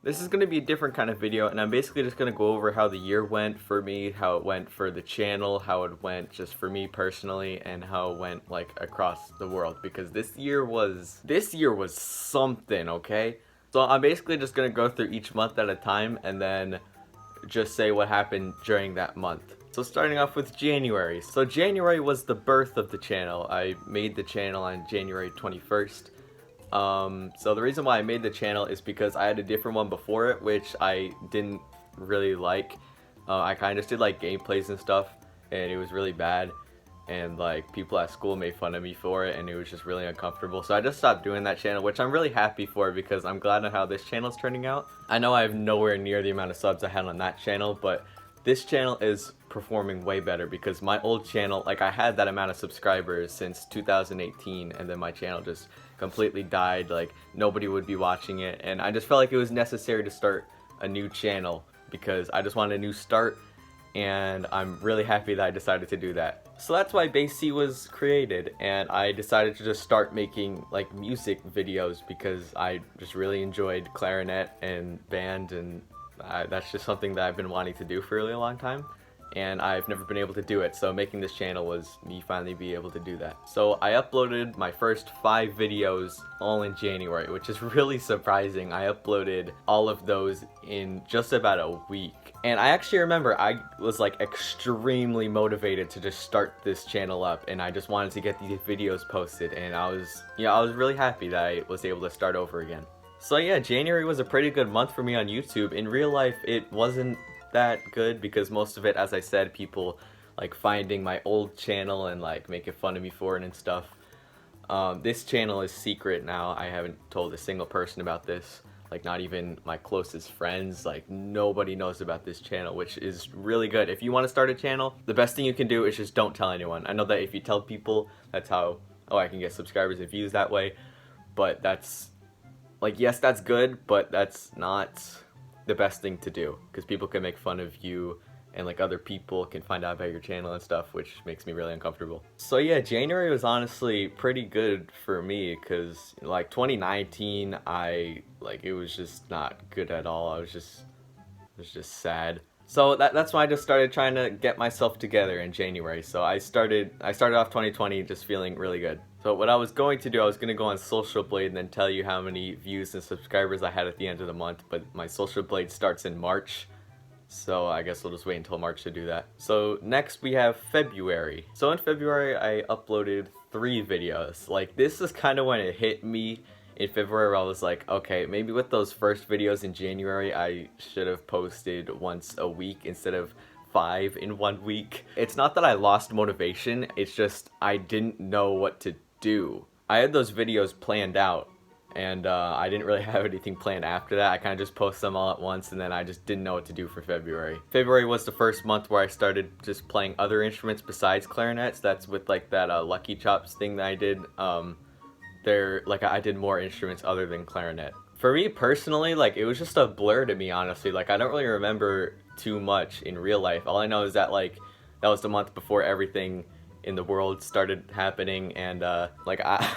This is going to be a different kind of video, and I'm basically just going to go over how the year went for me, how it went for the channel, how it went just for me personally, and how it went like across the world, because this year was something, okay? So I'm basically just going to go through each month at a time and then just say what happened during that month. So starting off with January. So January was the birth of the channel. I made the channel on January 21st. So the reason why I made the channel is because I had a different one before it, which I didn't really like. I kind of just did like gameplays and stuff, and it was really bad. And like people at school made fun of me for it, and it was just really uncomfortable. So I just stopped doing that channel, which I'm really happy for because I'm glad on how this channel is turning out. I know I have nowhere near the amount of subs I had on that channel, but this channel is performing way better because my old channel, like I had that amount of subscribers since 2018, and then my channel just completely died. Like nobody would be watching it, and I just felt like it was necessary to start a new channel because I just wanted a new start, and I'm really happy that I decided to do that. So that's why Base C was created, and I decided to just start making like music videos because I just really enjoyed clarinet and band, and that's just something that I've been wanting to do for a really long time, and I've never been able to do it, so making this channel was me finally being able to do that. So I uploaded my first 5 videos all in January, which is really surprising. I uploaded all of those in just about a week. And I actually remember I was like extremely motivated to just start this channel up, and I just wanted to get these videos posted, and I was really happy that I was able to start over again. So yeah, January was a pretty good month for me on YouTube. In real life, it wasn't that good because most of it, as I said, people like finding my old channel and like making fun of me for it and stuff. This channel is secret now. I haven't told a single person about this, like not even my closest friends. Like nobody knows about this channel, which is really good. If you want to start a channel, the best thing you can do is just don't tell anyone. I know that if you tell people, that's how, oh, I can get subscribers and views that way, but that's like, yes, that's good, but that's not the best thing to do because people can make fun of you, and like other people can find out about your channel and stuff, which makes me really uncomfortable. So yeah, January was honestly pretty good for me because like 2019, it was just not good at all. It was just sad. So that's why I just started trying to get myself together in January. So I started off 2020 just feeling really good. So what I was going to do, I was going to go on Social Blade and then tell you how many views and subscribers I had at the end of the month, but my Social Blade starts in March, so I guess we'll just wait until March to do that. So next we have February. So in February I uploaded 3 videos. Like this is kind of when it hit me in February where I was like, okay, maybe with those first videos in January I should have posted once a week instead of 5 in 1 week. It's not that I lost motivation, it's just I didn't know what to do. I had those videos planned out, and I didn't really have anything planned after that. I kind of just post them all at once, and then I just didn't know what to do for February. February was the first month where I started just playing other instruments besides clarinets. That's with like that Lucky Chops thing that I did. I did more instruments other than clarinet. For me personally, like it was just a blur to me, honestly. Like I don't really remember too much in real life. All I know is that like that was the month before everything in the world started happening, and I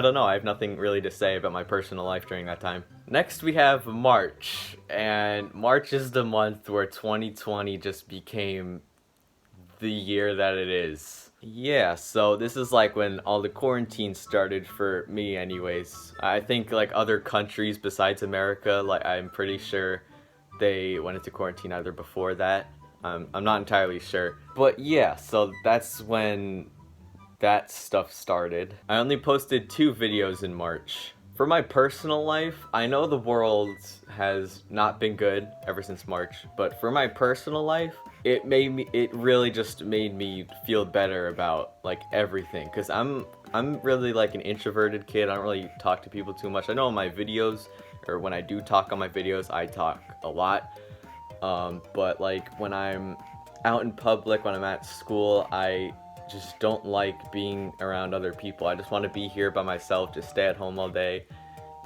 don't know, I have nothing really to say about my personal life during that time. Next we have March, and March is the month where 2020 just became the year that it is. Yeah, so this is like when all the quarantine started for me anyways. I think like other countries besides America, like I'm pretty sure they went into quarantine either before that. I'm not entirely sure. But yeah, so that's when that stuff started. I only posted 2 videos in March. For my personal life, I know the world has not been good ever since March, but for my personal life, it really just made me feel better about like everything, because I'm really like an introverted kid. I don't really talk to people too much. I know in my videos, or when I do talk on my videos, I talk a lot, but like when I'm out in public, when I'm at school, I just don't like being around other people. I just want to be here by myself, just stay at home all day,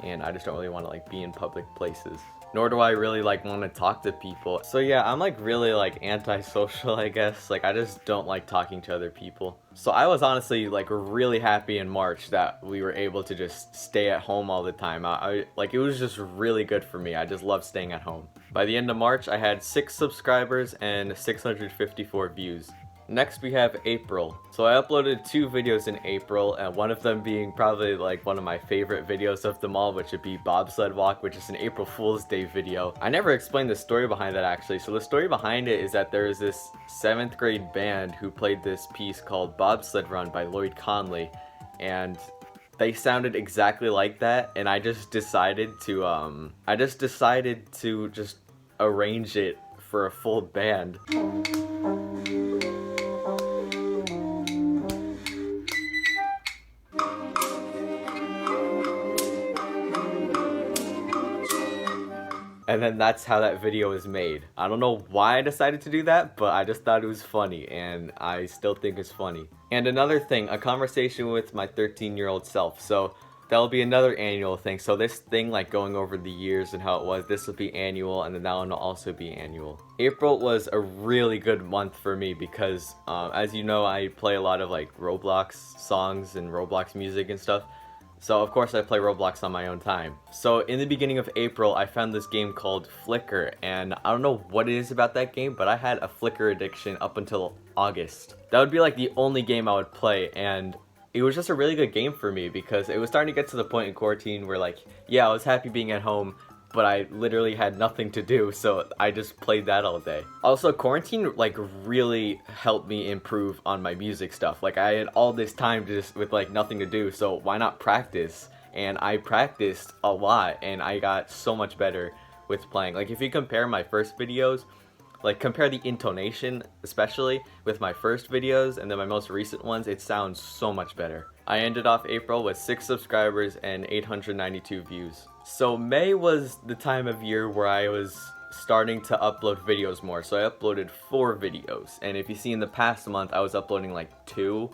and I just don't really want to like be in public places. nor do I really like want to talk to people. So yeah, I'm like really like antisocial, I guess. Like I just don't like talking to other people. So I was honestly like really happy in March that we were able to just stay at home all the time. I like, it was just really good for me. I just love staying at home. By the end of March, I had 6 subscribers and 654 views. Next we have April. So I uploaded 2 videos in April, and one of them being probably like one of my favorite videos of them all, which would be Bobsled Walk, which is an April Fool's Day video. I never explained the story behind that actually. So the story behind it is that there is this 7th grade band who played this piece called Bobsled Run by Lloyd Conley, and they sounded exactly like that, and I just decided to just arrange it for a full band. And then that's how that video was made. I don't know why I decided to do that, but I just thought it was funny, and I still think it's funny. And another thing, a conversation with my 13-year-old self. So that'll be another annual thing. So this thing, like going over the years and how it was, this will be annual, and then that one will also be annual. April was a really good month for me because, as you know, I play a lot of like Roblox songs and Roblox music and stuff. So of course I play Roblox on my own time. So in the beginning of April, I found this game called Flicker, and I don't know what it is about that game, but I had a Flicker addiction up until August. That would be like the only game I would play, and it was just a really good game for me because it was starting to get to the point in quarantine where like, yeah, I was happy being at home, but I literally had nothing to do, so I just played that all day. Also, quarantine like really helped me improve on my music stuff. Like I had all this time just with like nothing to do, so why not practice? And I practiced a lot, and I got so much better with playing. Like if you compare my first videos, like compare the intonation especially with my first videos and then my most recent ones, it sounds so much better. I ended off April with 6 subscribers and 892 views. So May was the time of year where I was starting to upload videos more. So I uploaded 4 videos, and if you see in the past month I was uploading like 2,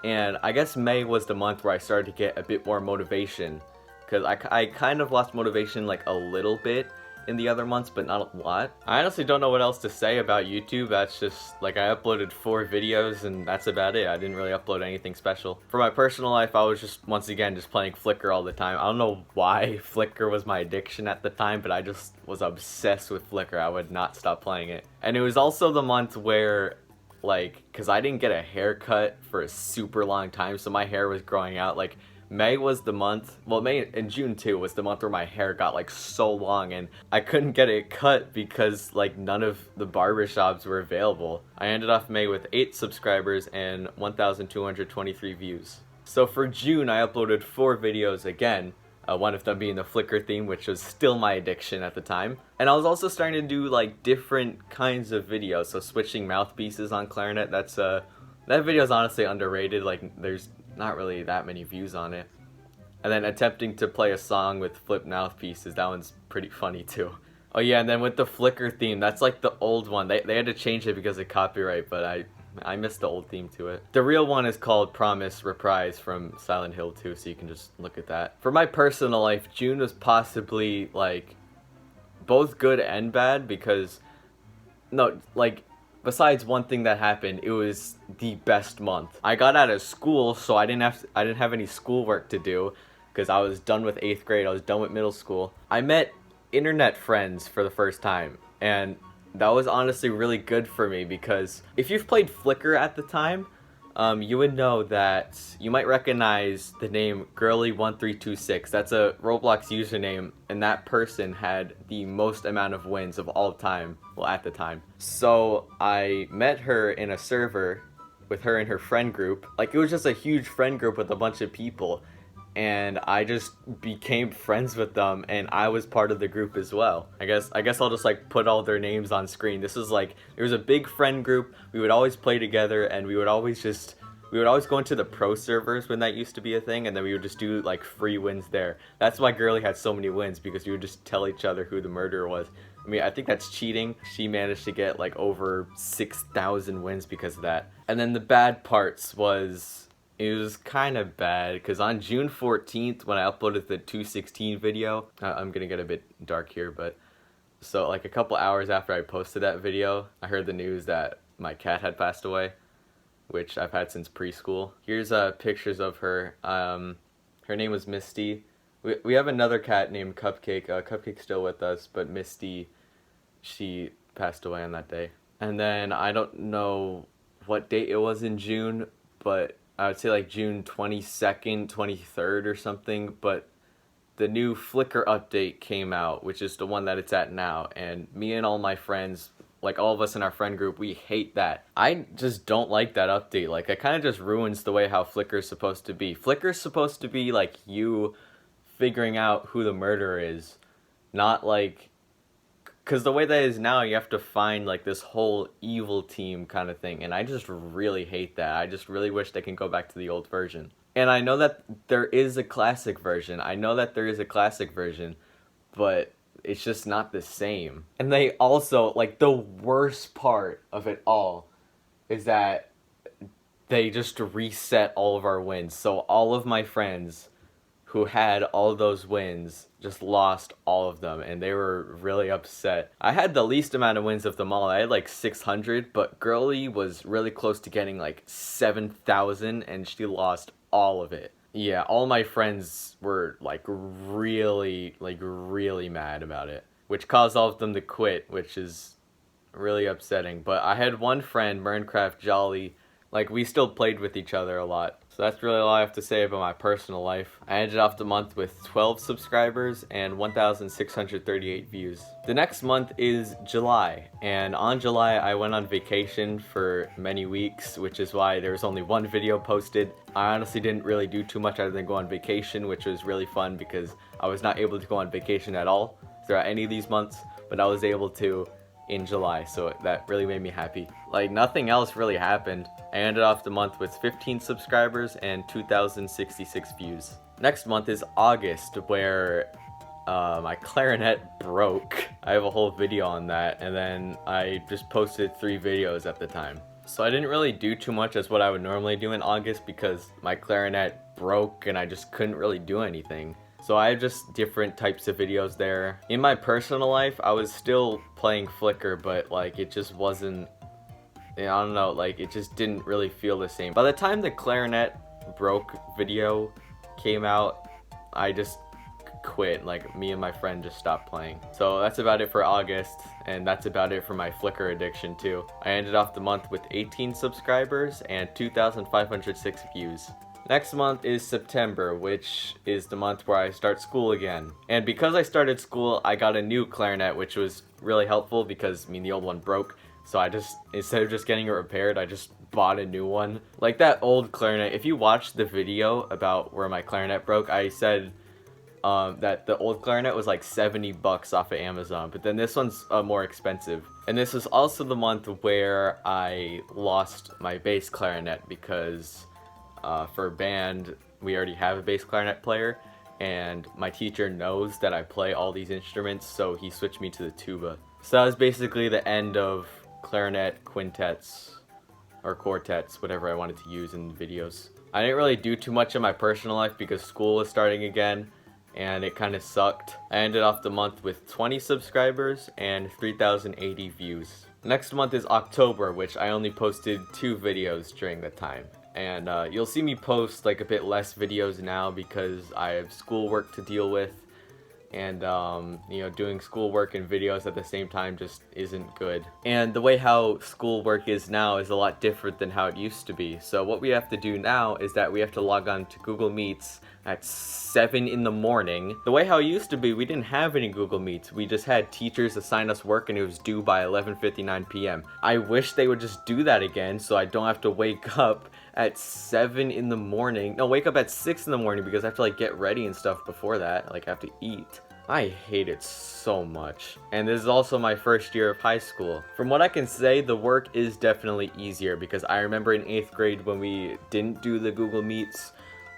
and I guess May was the month where I started to get a bit more motivation, because I kind of lost motivation like a little bit in the other months, but not a lot. I honestly don't know what else to say about YouTube. That's just like I uploaded 4 videos and that's about it. I didn't really upload anything special. For my personal life, I was just once again just playing Flicker all the time. I don't know why Flicker was my addiction at the time, but I just was obsessed with Flicker. I would not stop playing it. And it was also the month where like, cause I didn't get a haircut for a super long time, so my hair was growing out. Like May was the month, well May and June too was the month where my hair got like so long and I couldn't get it cut because like none of the barbershops were available. I ended off May with 8 subscribers and 1,223 views. So for June I uploaded 4 videos again, one of them being the Flicker theme, which was still my addiction at the time. And I was also starting to do like different kinds of videos, so switching mouthpieces on clarinet, that video is honestly underrated. Like there's not really that many views on it. And then attempting to play a song with flipped mouthpieces, that one's pretty funny too. Oh yeah, and then with the Flicker theme, that's like the old one. They had to change it because of copyright, but I missed the old theme to it. The real one is called Promise Reprise from Silent Hill 2, so you can just look at that. For my personal life, June was possibly like both good and bad because besides one thing that happened, it was the best month. I got out of school, so I didn't have any schoolwork to do because I was done with 8th grade. I was done with middle school. I met internet friends for the first time, and that was honestly really good for me because if you've played Flicker at the time, you would know that you might recognize the name Girly1326. That's a Roblox username, and that person had the most amount of wins of all time, well, at the time. So I met her in a server with her and her friend group. Like, it was just a huge friend group with a bunch of people, and I just became friends with them, and I was part of the group as well. I guess I'll just like put all their names on screen. This was like, there was a big friend group. We would always play together, and we would always go into the pro servers when that used to be a thing, and then we would just do like free wins there. That's why Girly had so many wins, because we would just tell each other who the murderer was. I mean, I think that's cheating. She managed to get like over 6,000 wins because of that. And then the bad parts was, it was kind of bad because on June 14th, when I uploaded the 216 video, I'm gonna get a bit dark here, but So like a couple hours after I posted that video, I heard the news that my cat had passed away, which I've had since preschool. Here's pictures of her. Her name was Misty. We have another cat named Cupcake. Cupcake's still with us, but Misty, she passed away on that day. And then I don't know what date it was in June, but I would say like June 22nd, 23rd or something, but the new Flickr update came out, which is the one that it's at now, and me and all my friends, like all of us in our friend group, we hate that. I just don't like that update. Like, it kind of just ruins the way how Flickr's supposed to be. Flickr's supposed to be like you figuring out who the murderer is, not like, because the way that is now, you have to find like this whole evil team kind of thing, and I just really hate that. I just really wish they can go back to the old version. And I know that there is a classic version. But it's just not the same. And they also, like, the worst part of it all is that they just reset all of our wins. So all of my friends who had all those wins just lost all of them, and they were really upset. I had the least amount of wins of them all. I had like 600, but Girly was really close to getting like 7,000, and she lost all of it. Yeah, all my friends were like really mad about it, which caused all of them to quit, which is really upsetting. But I had one friend, Minecraft Jolly, like we still played with each other a lot. So that's really all I have to say about my personal life. I ended off the month with 12 subscribers and 1,638 views. The next month is July, and on July I went on vacation for many weeks, which is why there was only one video posted. I honestly didn't really do too much other than go on vacation, which was really fun because I was not able to go on vacation at all throughout any of these months, but I was able to in July, so that really made me happy. Like, nothing else really happened. I ended off the month with 15 subscribers and 2,066 views. Next month is August, where my clarinet broke. I have a whole video on that, and then I just posted 3 videos at the time. So I didn't really do too much as what I would normally do in August because my clarinet broke and I just couldn't really do anything. So I have just different types of videos there. In my personal life, I was still playing Flickr, but like it just wasn't, I don't know, like it just didn't really feel the same. By the time the clarinet broke video came out, I just quit. Like, me and my friend just stopped playing. So that's about it for August, and that's about it for my Flickr addiction too. I ended off the month with 18 subscribers and 2,506 views. Next month is September, which is the month where I start school again. And because I started school, I got a new clarinet, which was really helpful because, I mean, the old one broke. So I just, instead of just getting it repaired, I just bought a new one. Like that old clarinet, if you watch the video about where my clarinet broke, I said that the old clarinet was like $70 off of Amazon, but then this one's more expensive. And this was also the month where I lost my bass clarinet because for band, we already have a bass clarinet player, and my teacher knows that I play all these instruments, so he switched me to the tuba. So that was basically the end of clarinet quintets, or quartets, whatever I wanted to use in videos. I didn't really do too much in my personal life because school was starting again, and it kind of sucked. I ended off the month with 20 subscribers and 3,080 views. Next month is October, which I only posted 2 videos during that time. And you'll see me post like a bit less videos now because I have schoolwork to deal with, and you know, doing schoolwork and videos at the same time just isn't good. And the way how schoolwork is now is a lot different than how it used to be. So what we have to do now is that we have to log on to Google Meets at 7 in the morning. The way how it used to be, we didn't have any Google Meets. We just had teachers assign us work and it was due by 11:59 p.m. I wish they would just do that again so I don't have to wake up at 7 in the morning. No, wake up at 6 in the morning because I have to like get ready and stuff before that. Like, I have to eat. I hate it so much. And this is also my first year of high school. From what I can say, the work is definitely easier because I remember in 8th grade when we didn't do the Google Meets,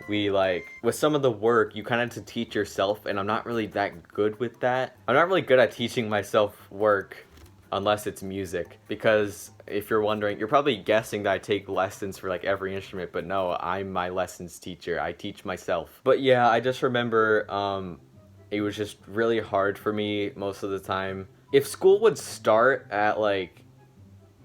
we like, with some of the work, you kind of have to teach yourself, and I'm not really that good with that. I'm not really good at teaching myself work unless it's music, because if you're wondering, you're probably guessing that I take lessons for like every instrument, but no, I'm my lessons teacher. I teach myself. But yeah, I just remember it was just really hard for me most of the time If school would start at like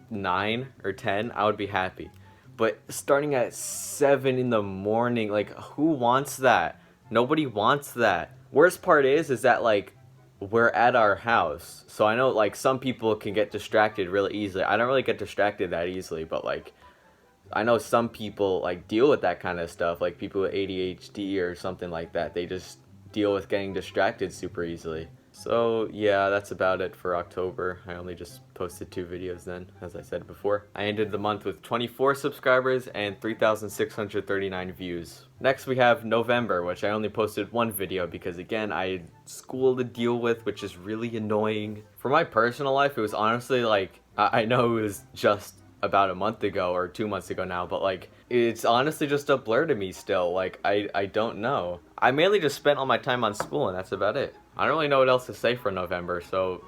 9 or 10, I would be happy. But starting at 7 in the morning, like, who wants that? Nobody wants that. Worst part is that, like, we're at our house. So I know, like, some people can get distracted really easily. I don't really get distracted that easily, but, like, I know some people, like, deal with that kind of stuff. Like, people with ADHD or something like that. They just deal with getting distracted super easily. So yeah, that's about it for October. I only just posted 2 videos then, as I said before. I ended the month with 24 subscribers and 3,639 views. Next we have November, which I only posted 1 video because again, I had school to deal with, which is really annoying. For my personal life, it was honestly like, I know it was just about a month ago or 2 months ago now, but like, it's honestly just a blur to me still. Like, I don't know. I mainly just spent all my time on school and that's about it. I don't really know what else to say for November, so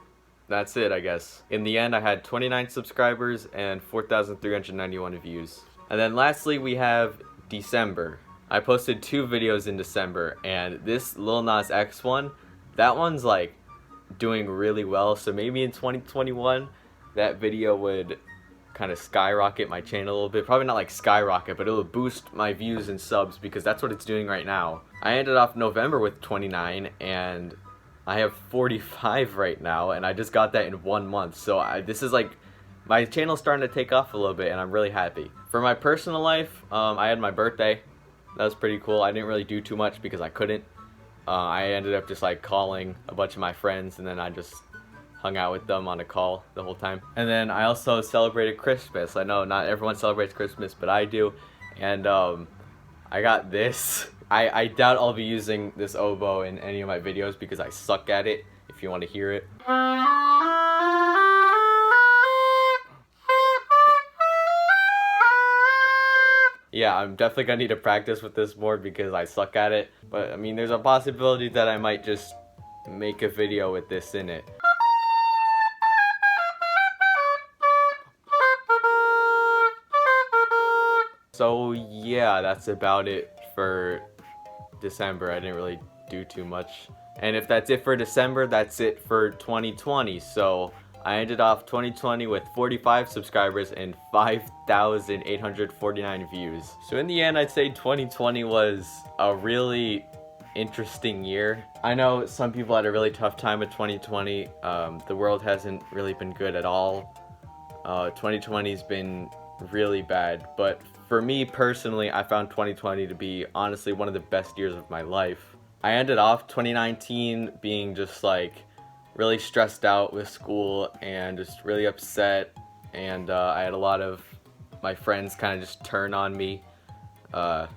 that's it, I guess. In the end, I had 29 subscribers and 4,391 views. And then lastly, we have December. I posted 2 videos in December, and this Lil Nas X one, that one's like doing really well, so maybe in 2021, that video would kind of skyrocket my channel a little bit. Probably not like skyrocket, but it will boost my views and subs because that's what it's doing right now. I ended off November with 29 and I have 45 right now, and I just got that in 1 month. So this is like, my channel's starting to take off a little bit and I'm really happy. For my personal life, I had my birthday. That was pretty cool. I didn't really do too much because I couldn't. I ended up just like calling a bunch of my friends and then I just hung out with them on a call the whole time. And then I also celebrated Christmas. I know not everyone celebrates Christmas, but I do. And I got this. I doubt I'll be using this oboe in any of my videos because I suck at it, if you want to hear it. Yeah, I'm definitely gonna need to practice with this more because I suck at it. But I mean, there's a possibility that I might just make a video with this in it. So yeah, that's about it for December. I didn't really do too much. And if that's it for December, that's it for 2020. So I ended off 2020 with 45 subscribers and 5,849 views. So in the end, I'd say 2020 was a really interesting year. I know some people had a really tough time with 2020. The world hasn't really been good at all. 2020's been really bad, but for me personally, I found 2020 to be honestly one of the best years of my life. I ended off 2019 being just like really stressed out with school and just really upset, and I had a lot of my friends kind of just turn on me,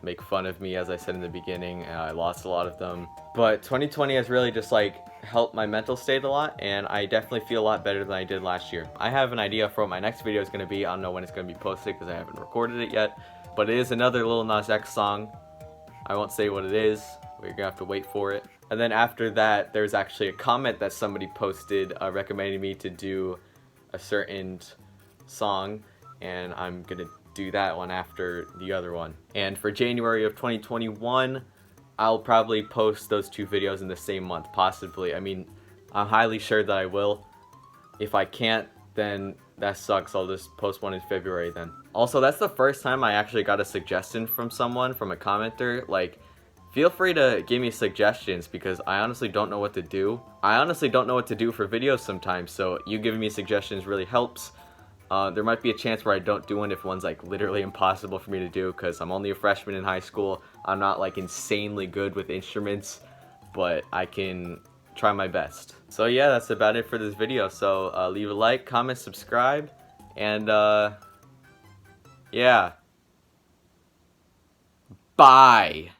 make fun of me, as I said in the beginning, and I lost a lot of them. But 2020 has really just like helped my mental state a lot, and I definitely feel a lot better than I did last year. I have an idea for what my next video is going to be. I don't know when it's going to be posted because I haven't recorded it yet, but it is another Lil Nas X song. I won't say what it is. We're gonna have to wait for it. And then after that, there's actually a comment that somebody posted recommending me to do a certain song, and I'm gonna do that one after the other one. And for January of 2021, I'll probably post those 2 videos in the same month, possibly. I mean, I'm highly sure that I will. If I can't, then that sucks. I'll just post one in February then. Also, that's the first time I actually got a suggestion from someone, from a commenter. Like, feel free to give me suggestions because I honestly don't know what to do. I honestly don't know what to do for videos sometimes, so you giving me suggestions really helps. There might be a chance where I don't do one if one's like literally impossible for me to do because I'm only a freshman in high school. I'm not like insanely good with instruments, but I can try my best. So yeah, that's about it for this video. So leave a like, comment, subscribe, and yeah. Bye.